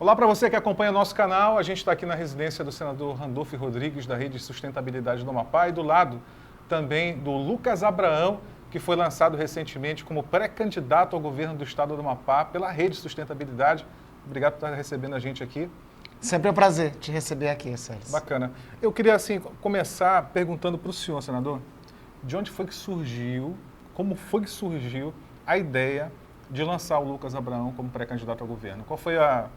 Olá para você que acompanha nosso canal. A gente está aqui na residência do senador Randolfo Rodrigues, da Rede de Sustentabilidade do Amapá, e do lado também do Lucas Abraão, que foi lançado recentemente como pré-candidato ao governo do estado do Amapá pela Rede de Sustentabilidade. Obrigado por estar recebendo a gente aqui. Sempre é um prazer te receber aqui, Sérgio. Bacana. Eu queria, assim, começar perguntando para o senhor, senador, de onde foi que surgiu, como foi que surgiu a ideia de lançar o Lucas Abraão como pré-candidato ao governo? Qual foi o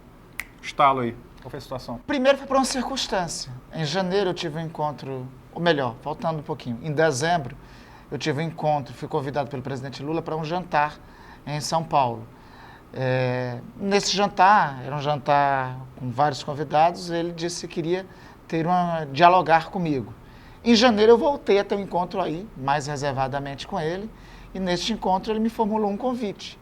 estalo aí? Qual foi a situação? Primeiro foi por uma circunstância. Em janeiro eu tive um encontro, ou melhor, faltando um pouquinho, em dezembro eu tive um encontro, fui convidado pelo presidente Lula para um jantar em São Paulo. Nesse jantar, era um jantar com vários convidados, ele disse que queria dialogar comigo. Em janeiro eu voltei a ter um encontro aí, mais reservadamente com ele, e neste encontro ele me formulou um convite.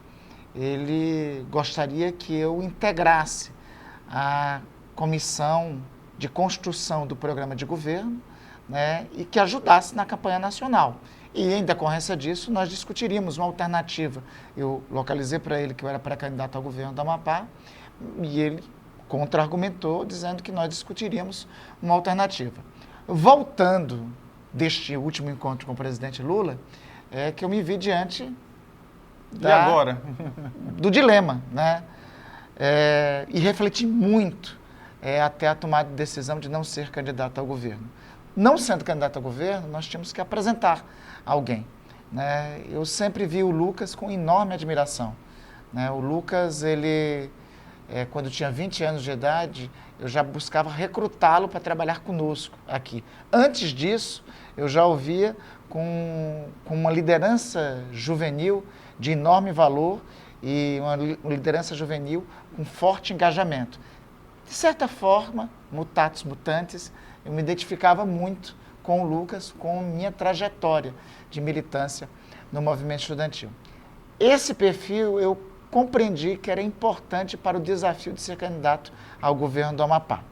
Ele gostaria que eu integrasse a comissão de construção do programa de governo, né, e que ajudasse na campanha nacional. E em decorrência disso, nós discutiríamos uma alternativa. Eu localizei para ele que eu era pré-candidato ao governo do Amapá e ele contra-argumentou, dizendo que nós discutiríamos uma alternativa. Voltando deste último encontro com o presidente Lula, é que eu me vi diante E agora? do dilema, né? E refleti muito até a tomada de decisão de não ser candidato ao governo. Não sendo candidato ao governo, nós tínhamos que apresentar alguém, né? Eu sempre vi o Lucas com enorme admiração, né? O Lucas, quando tinha 20 anos de idade, eu já buscava recrutá-lo para trabalhar conosco aqui. Antes disso, eu já o via com uma liderança juvenil de enorme valor e uma liderança juvenil com forte engajamento. De certa forma, mutatis mutandis, eu me identificava muito com o Lucas, com minha trajetória de militância no movimento estudantil. Esse perfil eu compreendi que era importante para o desafio de ser candidato ao governo do Amapá.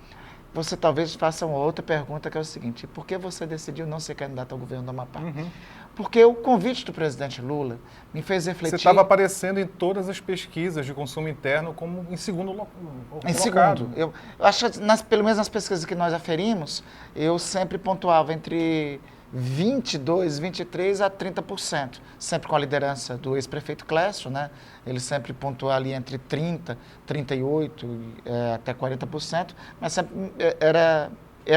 Você talvez faça uma outra pergunta, que é o seguinte: por que você decidiu não ser candidato ao governo do Amapá? Porque o convite do presidente Lula me fez refletir... Você estava aparecendo em todas as pesquisas de consumo interno como em segundo colocado. Em segundo. Eu acho que, pelo menos nas pesquisas que nós aferimos, eu sempre pontuava entre 22%, 23% a 30%, sempre com a liderança do ex-prefeito Clécio, né? Ele sempre pontuava ali entre 30%, 38% até 40%, mas sempre era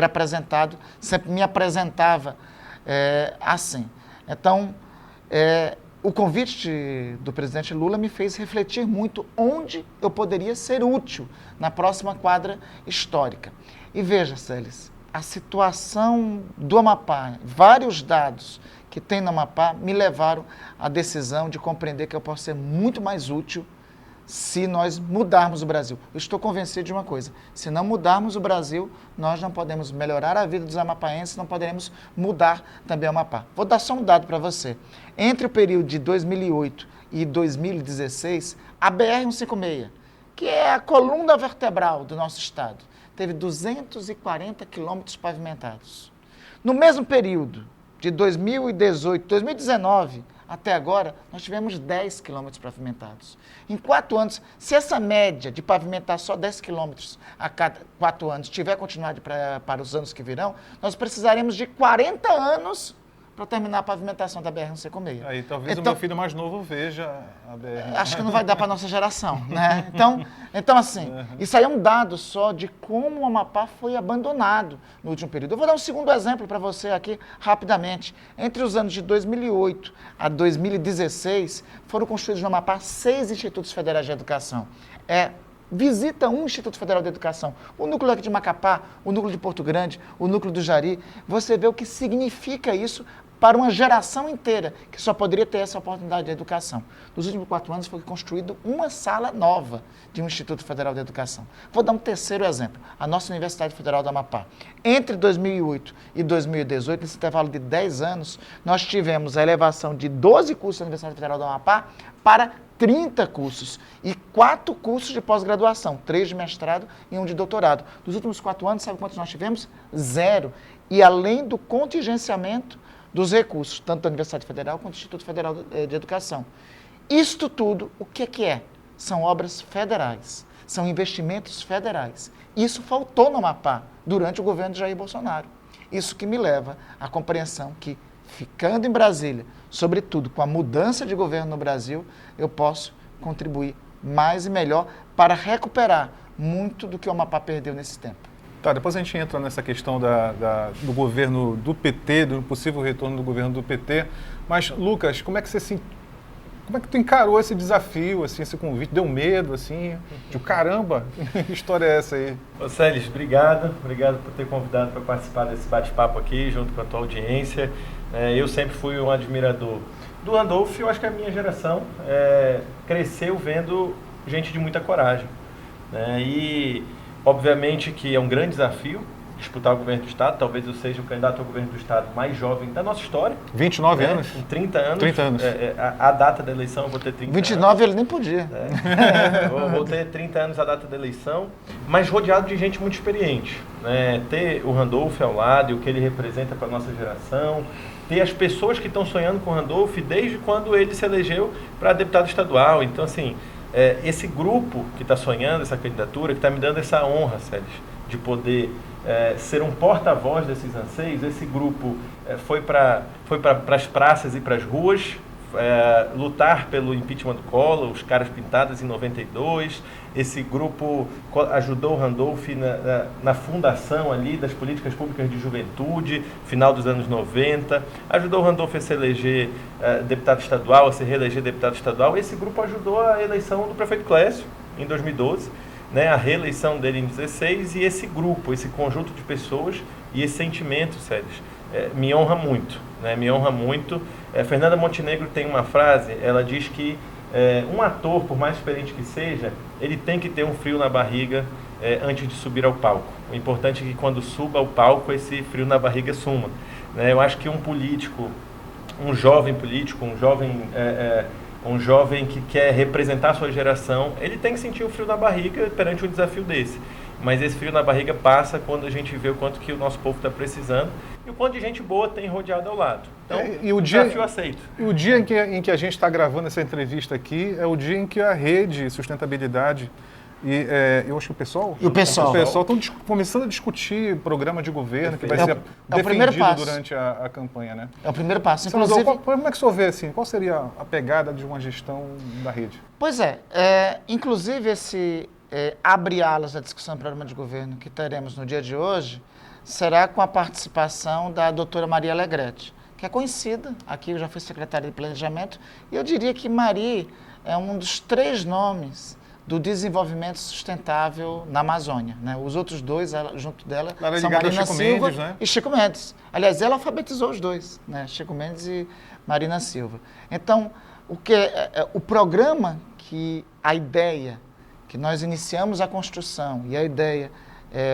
apresentado, sempre me apresentava assim. Então, o convite do presidente Lula me fez refletir muito onde eu poderia ser útil na próxima quadra histórica. E veja, Célis, a situação do Amapá, vários dados que tem no Amapá me levaram à decisão de compreender que eu posso ser muito mais útil se nós mudarmos o Brasil. Eu estou convencido de uma coisa: se não mudarmos o Brasil, nós não podemos melhorar a vida dos amapaenses, não poderemos mudar também o Amapá. Vou dar só um dado para você. Entre o período de 2008 e 2016, a BR-156, que é a coluna vertebral do nosso estado, teve 240 quilômetros pavimentados. No mesmo período, de 2018, 2019, até agora, nós tivemos 10 quilômetros pavimentados. Em 4 anos, se essa média de pavimentar só 10 quilômetros a cada 4 anos tiver continuado para os anos que virão, nós precisaremos de 40 anos para terminar a pavimentação da BR-156. Aí talvez o meu filho mais novo veja a BR. Acho que não vai dar para a nossa geração, né? Então assim, isso aí é um dado só de como o Amapá foi abandonado no último período. Eu vou dar um segundo exemplo para você aqui, rapidamente. Entre os anos de 2008 a 2016, foram construídos no Amapá 6 institutos federais de educação. Visita um Instituto Federal de Educação, o núcleo aqui de Macapá, o núcleo de Porto Grande, o núcleo do Jari, você vê o que significa isso para uma geração inteira, que só poderia ter essa oportunidade de educação. Nos últimos 4 anos foi construída uma sala nova de um Instituto Federal de Educação. Vou dar um terceiro exemplo, a nossa Universidade Federal do Amapá. Entre 2008 e 2018, nesse intervalo de 10 anos, nós tivemos a elevação de 12 cursos da Universidade Federal do Amapá para 30 cursos e 4 cursos de pós-graduação, 3 de mestrado e 1 de doutorado. Nos últimos 4 anos, sabe quantos nós tivemos? 0. E além do contingenciamento dos recursos, tanto da Universidade Federal quanto do Instituto Federal de Educação. Isto tudo, o que é? São obras federais. são investimentos federais. Isso faltou no Amapá durante o governo de Jair Bolsonaro. Isso que me leva à compreensão que, ficando em Brasília, sobretudo com a mudança de governo no Brasil, eu posso contribuir mais e melhor para recuperar muito do que o Amapá perdeu nesse tempo. Tá, depois a gente entra nessa questão do governo do PT, do possível retorno do governo do PT. Mas, Lucas, como é que tu encarou esse desafio, assim, esse convite? Deu medo, assim? De caramba, que história é essa aí? Ô Célis, obrigado por ter convidado para participar desse bate-papo aqui, junto com a tua audiência. Eu sempre fui um admirador do Randolph. Eu acho que a minha geração cresceu vendo gente de muita coragem. E, obviamente, que é um grande desafio disputar o governo do Estado. Talvez eu seja o candidato ao governo do Estado mais jovem da nossa história. 29 anos? Com 30 anos. 30 anos. A data da eleição eu vou ter 30 29 anos. ele nem podia. Vou ter 30 anos a data da eleição, mas rodeado de gente muito experiente. Ter o Randolph ao lado e o que ele representa para a nossa geração, ter as pessoas que estão sonhando com o Randolph desde quando ele se elegeu para deputado estadual. Então, assim, esse grupo que está sonhando essa candidatura, que está me dando essa honra, Sérgio, de poder ser um porta-voz desses anseios. Esse grupo foi para as praças e para as ruas, lutar pelo impeachment do Collor, os caras pintados em 92. Esse grupo ajudou o Randolph na fundação ali das políticas públicas de juventude, final dos anos 90. Ajudou o Randolph a se eleger deputado estadual, a se reeleger deputado estadual. Esse grupo ajudou a eleição do prefeito Clécio em 2012. A reeleição dele em 2016, e esse grupo, esse conjunto de pessoas e esse sentimento, Sérgio, me honra muito, me honra muito. Fernanda Montenegro tem uma frase, ela diz que um ator, por mais experiente que seja, ele tem que ter um frio na barriga antes de subir ao palco. O importante é que quando suba ao palco, esse frio na barriga suma. Eu acho que um político, um jovem político, um jovem que quer representar a sua geração, ele tem que sentir o frio na barriga perante um desafio desse. Mas esse frio na barriga passa quando a gente vê o quanto que o nosso povo está precisando e o quanto de gente boa tem rodeado ao lado. Então, o desafio aceito. E o dia em que a gente está gravando essa entrevista aqui é o dia em que a Rede Sustentabilidade eu acho que o pessoal estão começando a discutir programa de governo que vai ser defendido durante a campanha, né? É o primeiro passo. Inclusive, como é que o senhor vê, assim, qual seria a pegada de uma gestão da rede? Pois inclusive esse abre alas da discussão do programa de governo que teremos no dia de hoje será com a participação da doutora Maria Alegrete, que é conhecida, aqui eu já fui secretária de planejamento, e eu diria que Maria é um dos 3 nomes do desenvolvimento sustentável na Amazônia. Os outros 2, junto dela, são Marina Silva e Chico Mendes. Aliás, ela alfabetizou os 2, Chico Mendes e Marina Silva. Então, o programa a ideia que nós iniciamos a construção, e a ideia,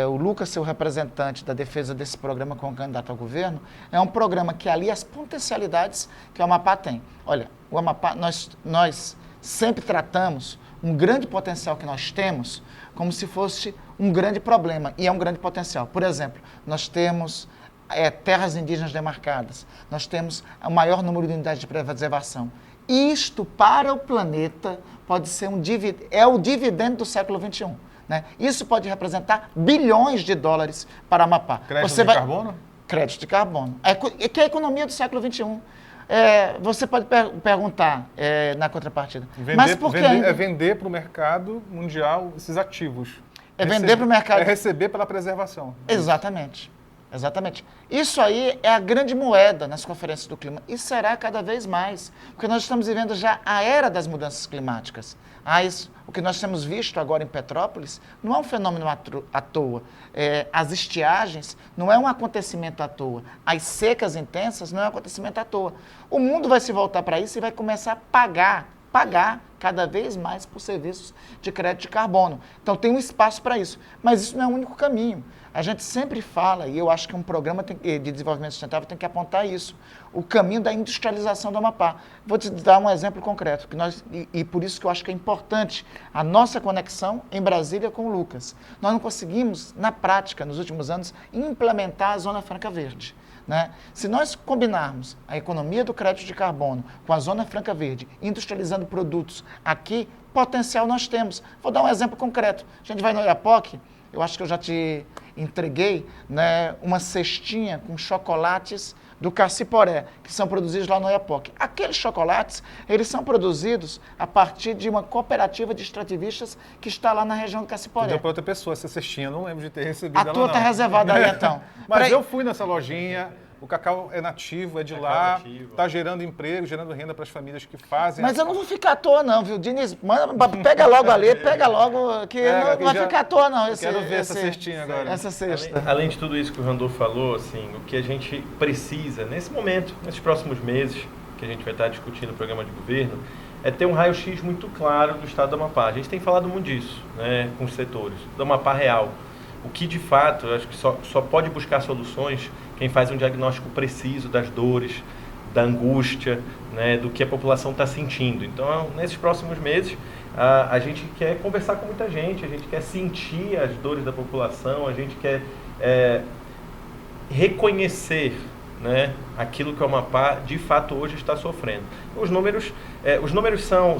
o Lucas ser o representante da defesa desse programa como candidato ao governo, é um programa que alia as potencialidades que o Amapá tem. Olha, o Amapá, nós sempre tratamos um grande potencial que nós temos como se fosse um grande problema, e é um grande potencial. Por exemplo, nós temos terras indígenas demarcadas, nós temos o maior número de unidades de preservação. Isto, para o planeta, pode ser o dividendo do século XXI. Isso pode representar bilhões de dólares para Amapá. Crédito de carbono? Crédito de carbono. Que é a economia do século XXI. Você pode perguntar na contrapartida. Mas por que vender para o mercado mundial esses ativos. Vender para o mercado. É receber pela preservação. Exatamente. Isso aí é a grande moeda nas conferências do clima. E será cada vez mais. Porque nós estamos vivendo já a era das mudanças climáticas. O que nós temos visto agora em Petrópolis não é um fenômeno à toa. As estiagens não é um acontecimento à toa. As secas intensas não é um acontecimento à toa. O mundo vai se voltar para isso e vai começar a pagar cada vez mais por serviços de crédito de carbono. Então tem um espaço para isso. Mas isso não é o único caminho. A gente sempre fala, e eu acho que um programa de desenvolvimento sustentável tem que apontar isso, o caminho da industrialização do Amapá. Vou te dar um exemplo concreto, e por isso que eu acho que é importante a nossa conexão em Brasília com o Lucas. Nós não conseguimos, na prática, nos últimos anos, implementar a Zona Franca Verde. Se nós combinarmos a economia do crédito de carbono com a Zona Franca Verde, industrializando produtos aqui potencial nós temos. Vou dar um exemplo concreto. A gente vai no Oiapoque, eu acho que eu já te entreguei, né, uma cestinha com chocolates do Caciporé, que são produzidos lá no Oiapoque. Aqueles chocolates, eles são produzidos a partir de uma cooperativa de extrativistas que está lá na região do Caciporé. Deu para outra pessoa essa cestinha, não lembro de ter recebido ela, A tua está reservada aí, então. Mas eu fui nessa lojinha, o cacau é nativo, é de lá, nativo. está gerando emprego, gerando renda para as famílias que fazem. Mas eu não vou ficar à toa, não, viu? Diniz, pega logo ali, pega logo, que não vai ficar à toa, não. Quero ver essa cestinha agora. Essa cesta. Além de tudo isso que o Randolfo falou, assim, o que a gente precisa nesse momento, nesses próximos meses, que a gente vai estar discutindo o programa de governo, é ter um raio-x muito claro do estado do Amapá. A gente tem falado muito disso, né, com os setores, do Amapá real. O que, de fato, eu acho que só pode buscar soluções quem faz um diagnóstico preciso das dores, da angústia, né, do que a população está sentindo. Então, nesses próximos meses, a gente quer conversar com muita gente, a gente quer sentir as dores da população, a gente quer reconhecer, né, aquilo que o Amapá, de fato, hoje está sofrendo. Os números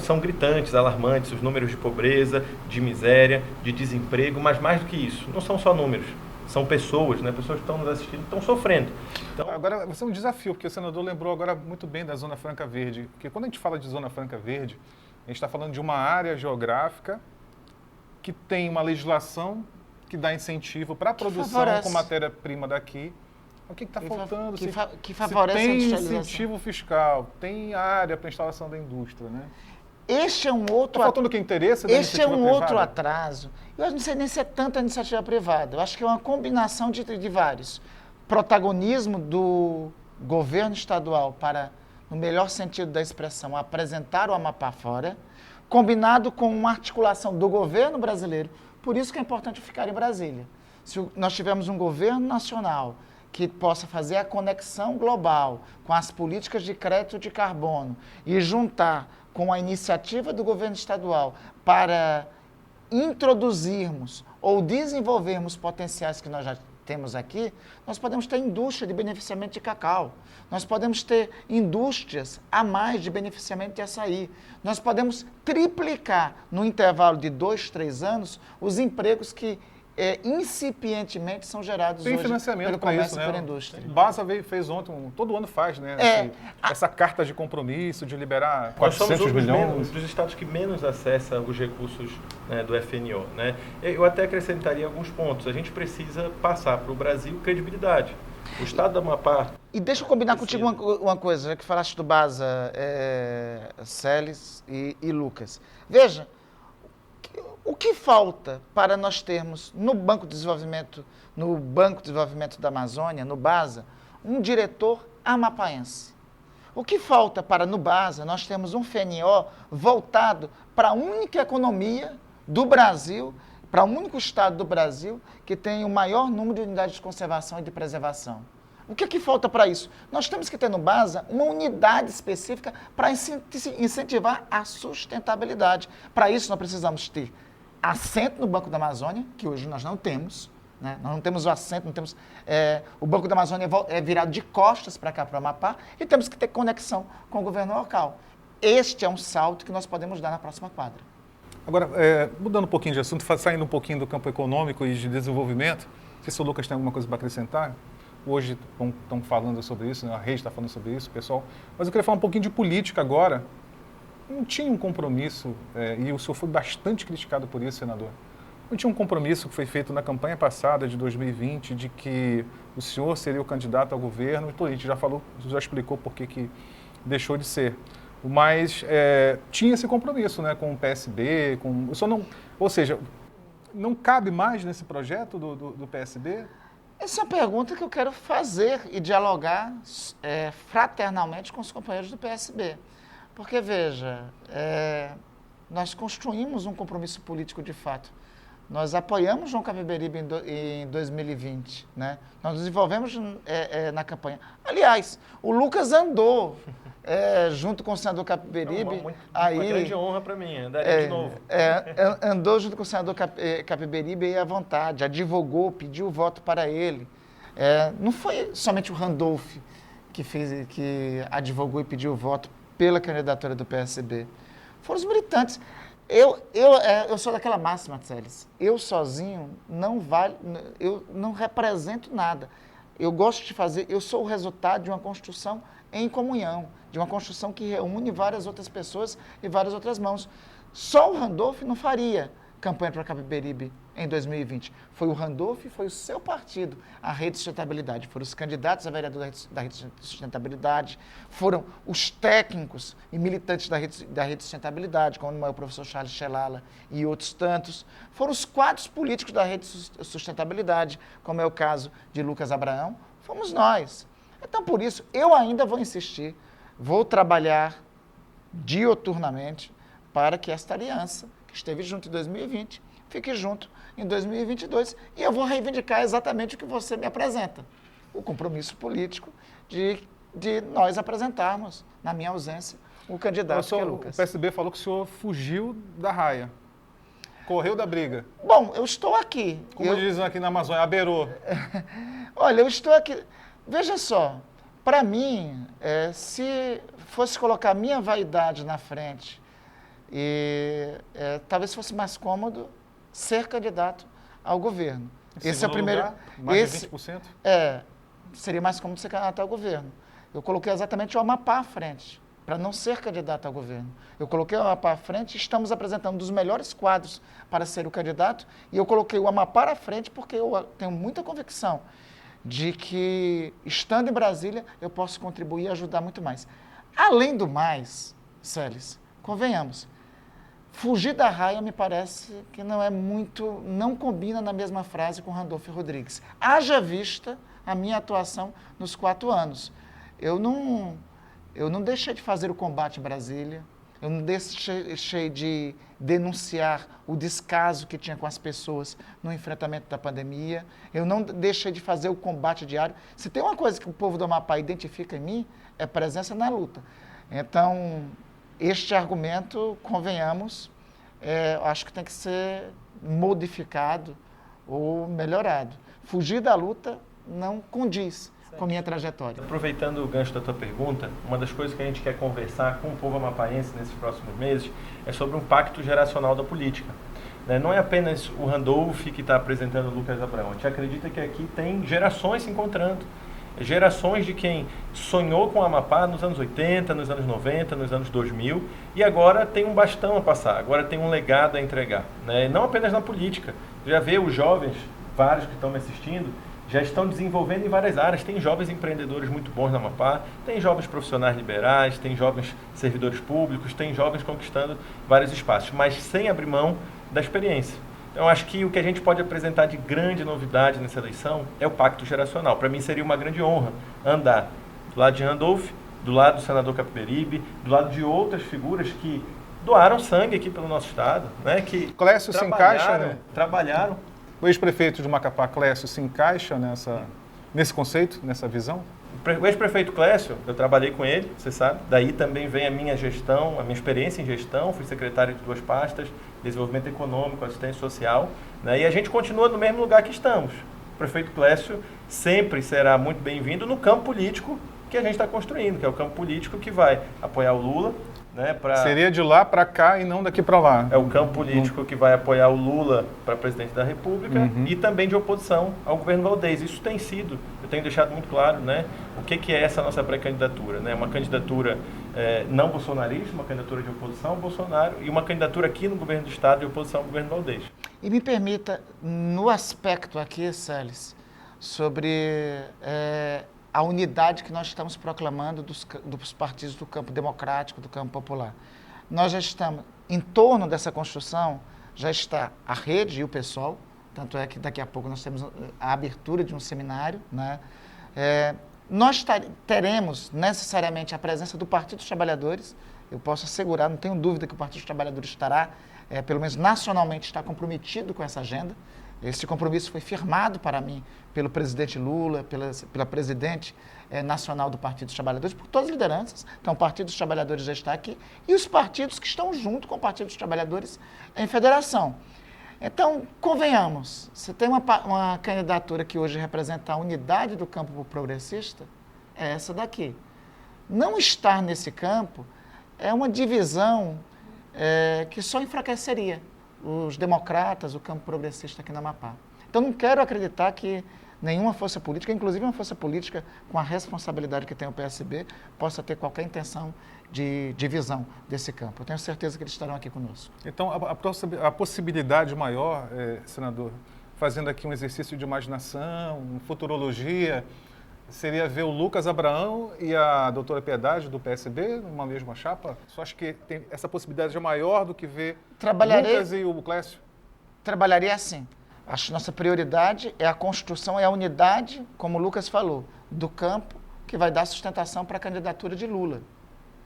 são gritantes, alarmantes, os números de pobreza, de miséria, de desemprego, mas mais do que isso, não são só números. São pessoas, né? Pessoas que estão nos assistindo, estão sofrendo. Então, agora, vai ser um desafio, porque o senador lembrou agora muito bem da Zona Franca Verde. Porque quando a gente fala de Zona Franca Verde, a gente está falando de uma área geográfica que tem uma legislação que dá incentivo para a produção com matéria-prima daqui. O que está faltando? Que favorece a industrialização. Tem incentivo fiscal, tem área para instalação da indústria, né? Este é um outro... Está faltando o que? Interesse da Este é um privada? outro atraso. Eu não sei nem se é tanta iniciativa privada. Eu acho que é uma combinação de vários. Protagonismo do governo estadual para, no melhor sentido da expressão, apresentar o Amapá fora, combinado com uma articulação do governo brasileiro. Por isso que é importante ficar em Brasília. Se nós tivermos um governo nacional que possa fazer a conexão global com as políticas de crédito de carbono e juntar com a iniciativa do governo estadual para introduzirmos ou desenvolvermos potenciais que nós já temos aqui, nós podemos ter indústria de beneficiamento de cacau, nós podemos ter indústrias a mais de beneficiamento de açaí, nós podemos triplicar no intervalo de 2, 3 anos os empregos que incipientemente são gerados tem hoje financiamento pelo para comércio isso, e né? pela indústria. Basa todo ano faz, né? Essa carta de compromisso de liberar 400 milhões. Um dos estados que menos acessa os recursos, né, do FNO, né? Eu até acrescentaria alguns pontos. A gente precisa passar para o Brasil credibilidade. O estado do Amapá... E deixa eu combinar contigo uma coisa, já que falaste do Basa, Celes e Lucas. Veja, o que falta para nós termos no Banco de Desenvolvimento da Amazônia, no Basa, um diretor amapaense? O que falta para, no Basa, nós termos um FNO voltado para a única economia do Brasil, para o único estado do Brasil que tem o maior número de unidades de conservação e de preservação? O que é que falta para isso? Nós temos que ter no Basa uma unidade específica para incentivar a sustentabilidade. Para isso, nós precisamos ter assento no Banco da Amazônia, que hoje nós não temos, né? Nós não temos o assento, não temos, o Banco da Amazônia é virado de costas para cá, para o Amapá, e temos que ter conexão com o governo local. Este é um salto que nós podemos dar na próxima quadra. Agora, mudando um pouquinho de assunto, saindo um pouquinho do campo econômico e de desenvolvimento, não sei se o Lucas tem alguma coisa para acrescentar. Hoje estão falando sobre isso, né? A rede está falando sobre isso, pessoal. Mas eu queria falar um pouquinho de política agora. Não tinha um compromisso, e o senhor foi bastante criticado por isso, senador. Não tinha um compromisso que foi feito na campanha passada de 2020 de que o senhor seria o candidato ao governo. A gente já explicou por que deixou de ser. Mas tinha esse compromisso, né, com o PSB, ou seja, não cabe mais nesse projeto do PSB? Essa é uma pergunta que eu quero fazer e dialogar fraternalmente com os companheiros do PSB. Porque, veja, nós construímos um compromisso político de fato. Nós apoiamos João Capiberibe em 2020, né? Nós desenvolvemos na campanha. Aliás, o Lucas andou junto com o senador Capiberibe. Uma grande honra para mim, andaria de novo. Andou junto com o senador Capiberibe à vontade, advogou, pediu o voto para ele. Não foi somente o Randolph que advogou e pediu o voto pela candidatura do PSB. Foram os militantes. Eu sou daquela máxima, Tseles. Eu sozinho eu não represento nada. Eu gosto de fazer, eu sou o resultado de uma construção em comunhão, de uma construção que reúne várias outras pessoas e várias outras mãos. Só o Randolph não faria campanha para Capiberibe em 2020. Foi o Randolph, foi o seu partido, a Rede de Sustentabilidade. Foram os candidatos a vereador da Rede de Sustentabilidade, foram os técnicos e militantes da Rede de Sustentabilidade, como é o professor Charles Chelala e outros tantos. Foram os quadros políticos da Rede de Sustentabilidade, como é o caso de Lucas Abraão. Fomos nós. Então, por isso, eu ainda vou insistir, vou trabalhar dioturnamente para que esta aliança, que esteve junto em 2020, fique junto em 2022. E eu vou reivindicar exatamente o que você me apresenta. O compromisso político de nós apresentarmos, na minha ausência, o candidato que é Lucas. O PSB falou que o senhor fugiu da raia. Correu da briga. Bom, eu estou aqui. Como dizem aqui na Amazônia, aberou. Olha, eu estou aqui. Veja só, para mim, se fosse colocar minha vaidade na frente, talvez fosse mais cômodo ser candidato ao governo. Esse é o primeiro. Lugar, mais de 20%? Seria mais cômodo ser candidato ao governo. Eu coloquei exatamente o Amapá à frente, para não ser candidato ao governo. Eu coloquei o Amapá à frente, estamos apresentando um dos melhores quadros para ser o candidato, e eu coloquei o Amapá à frente porque eu tenho muita convicção de que, estando em Brasília, eu posso contribuir e ajudar muito mais. Além do mais, Celes, convenhamos, fugir da raia me parece que não combina na mesma frase com Randolph Rodrigues. Haja vista a minha atuação nos 4 anos. Eu não deixei de fazer o combate em Brasília, eu não deixei de denunciar o descaso que tinha com as pessoas no enfrentamento da pandemia, eu não deixei de fazer o combate diário. Se tem uma coisa que o povo do Amapá identifica em mim, é presença na luta. Então, este argumento, convenhamos, acho que tem que ser modificado ou melhorado. Fugir da luta não condiz com a minha trajetória. Aproveitando o gancho da tua pergunta, uma das coisas que a gente quer conversar com o povo amapaense nesses próximos meses é sobre um pacto geracional da política. Não é apenas o Randolph que está apresentando o Lucas Abraão. A gente acredita que aqui tem gerações se encontrando. Gerações de quem sonhou com o Amapá nos anos 80, nos anos 90, nos anos 2000 e agora tem um bastão a passar, agora tem um legado a entregar. Não apenas na política. Já vê os jovens, vários que estão me assistindo, já estão desenvolvendo em várias áreas. Tem jovens empreendedores muito bons no Amapá, tem jovens profissionais liberais, tem jovens servidores públicos, tem jovens conquistando vários espaços, mas sem abrir mão da experiência. Então, acho que o que a gente pode apresentar de grande novidade nessa eleição é o pacto geracional. Para mim, seria uma grande honra andar do lado de Randolph, do lado do senador Capiberibe, do lado de outras figuras que doaram sangue aqui pelo nosso estado, que Clécio se encaixa, trabalharam. O ex-prefeito de Macapá, Clécio, se encaixa nesse conceito, nessa visão? O ex-prefeito Clécio, eu trabalhei com ele, você sabe, daí também vem a minha gestão, a minha experiência em gestão, fui secretário de 2 pastas, desenvolvimento econômico, assistência social, e a gente continua no mesmo lugar que estamos. O prefeito Clécio sempre será muito bem-vindo no campo político que a gente está construindo, que é o campo político que vai apoiar o Lula. Seria de lá para cá e não daqui para lá. É o campo político que vai apoiar o Lula para presidente da República e também de oposição ao governo Valdez. Isso tem sido, eu tenho deixado muito claro, o que é essa nossa pré-candidatura. Uma candidatura não bolsonarista, uma candidatura de oposição ao Bolsonaro e uma candidatura aqui no governo do Estado de oposição ao governo Valdez. E me permita, no aspecto aqui, Celes, sobre a unidade que nós estamos proclamando dos partidos do campo democrático, do campo popular. Nós já estamos, em torno dessa construção, já está a rede e o PSOL, tanto é que daqui a pouco nós temos a abertura de um seminário. Nós teremos necessariamente a presença do Partido dos Trabalhadores, eu posso assegurar, não tenho dúvida que o Partido dos Trabalhadores estará, pelo menos nacionalmente, está comprometido com essa agenda. Esse compromisso foi firmado para mim pelo presidente Lula, pela presidente nacional do Partido dos Trabalhadores, por todas as lideranças. Então, o Partido dos Trabalhadores já está aqui e os partidos que estão junto com o Partido dos Trabalhadores em federação. Então, convenhamos, você tem uma candidatura que hoje representa a unidade do campo progressista, é essa daqui. Não estar nesse campo é uma divisão que só enfraqueceria os democratas, o campo progressista aqui no Amapá. Então, não quero acreditar que nenhuma força política, inclusive uma força política com a responsabilidade que tem o PSB, possa ter qualquer intenção de divisão desse campo. Eu tenho certeza que eles estarão aqui conosco. Então, a possibilidade maior, senador, fazendo aqui um exercício de imaginação, futurologia, seria ver o Lucas Abraão e a doutora Piedade, do PSB, numa mesma chapa? Só acho que essa possibilidade é maior do que ver Lucas e o Clécio? Trabalharia assim. Acho que nossa prioridade é a construção, é a unidade, como o Lucas falou, do campo que vai dar sustentação para a candidatura de Lula.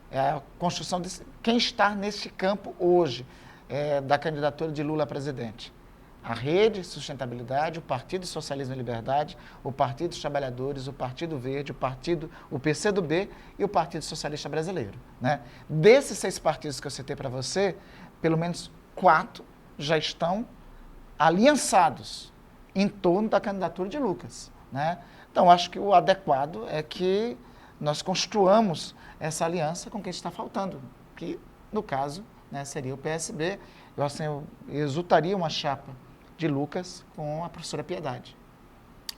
É a construção de quem está neste campo hoje, da candidatura de Lula a presidente. A Rede Sustentabilidade, o Partido Socialismo e Liberdade, o Partido dos Trabalhadores, o Partido Verde, o PCdoB e o Partido Socialista Brasileiro. Né? Desses 6 partidos que eu citei para você, pelo menos 4 já estão aliançados em torno da candidatura de Lucas. Né? Então, acho que o adequado é que nós construamos essa aliança com quem está faltando, que, no caso, né, seria o PSB. Eu exultaria uma chapa de Lucas com a professora Piedade.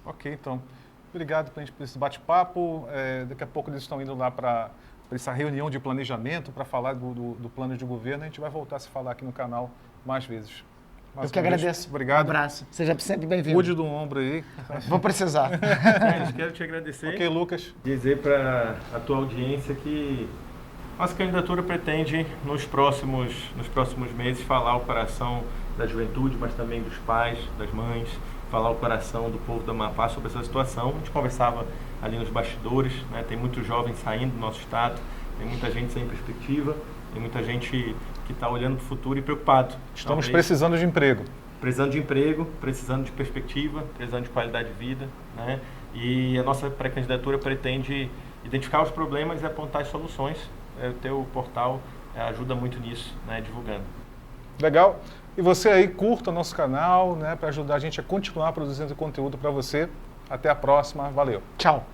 Ok, então. Obrigado por esse bate-papo. Daqui a pouco eles estão indo lá para essa reunião de planejamento, para falar do plano de governo. A gente vai voltar a se falar aqui no canal mais vezes. Eu que agradeço. Obrigado. Um abraço. Seja sempre bem-vindo. Cuide do ombro aí. Vou precisar. Quero te agradecer. Ok, Lucas. Dizer para a tua audiência que nossa candidatura pretende, nos próximos meses, falar ao coração da juventude, mas também dos pais, das mães, falar ao coração do povo do Amapá sobre essa situação. A gente conversava ali nos bastidores, né? Tem muitos jovens saindo do nosso estado, tem muita gente sem perspectiva, tem muita gente que está olhando para o futuro e preocupado. Estamos precisando de emprego. Precisando de emprego, precisando de perspectiva, precisando de qualidade de vida, né? E a nossa pré-candidatura pretende identificar os problemas e apontar as soluções. O teu portal ajuda muito nisso, né? Divulgando. Legal. E você aí, curta o nosso canal, né? Para ajudar a gente a continuar produzindo conteúdo para você. Até a próxima. Valeu. Tchau.